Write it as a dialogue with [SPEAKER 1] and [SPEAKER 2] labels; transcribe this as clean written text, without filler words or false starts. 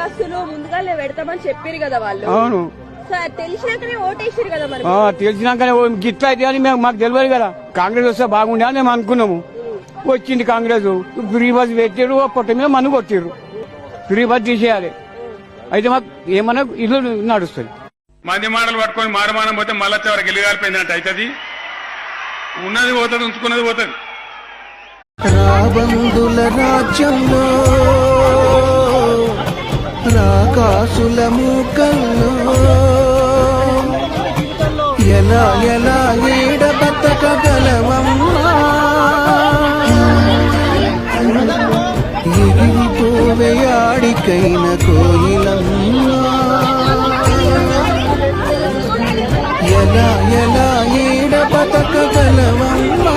[SPEAKER 1] బస్సులు ముందుగా పెడతామని చెప్పారు కదా వాళ్ళు.
[SPEAKER 2] అవును
[SPEAKER 1] తెలిసినాకనే ఓటేసారు కదా మరి.
[SPEAKER 2] తెలిసినాకనే గిట్ల అయితే అని మాకు తెలియదు కదా. కాంగ్రెస్ వస్తే బాగుండే అని మేము అనుకున్నాము. వచ్చింది కాంగ్రెస్, ఫ్రీ బస్ పెట్టారు, పొట్ట మీద మన్ను కొట్టారు. ఫ్రీ బస్ తీసేయాలి అయితే మాకు ఏమన్నా ఇల్లు నడుస్తుంది.
[SPEAKER 3] మంది మాటలు పట్టుకొని మారమానం పోతే మళ్ళీ చివరికి గెలిగాలిపోయిందంటే అవుతుంది. ఉన్నది పోతుంది, ఉంచుకున్నది పోతుంది.
[SPEAKER 4] రాబందుల రాజ్యంలో రాకాసుల మూకల్లో ఎలా ఎలా ఏడ బతకగలవమ్మా, ఎగిరిపోవేయాడికైన కోయిలమ్మా, ఎలా ఎలా ఏడ బతకగలవమ్మా.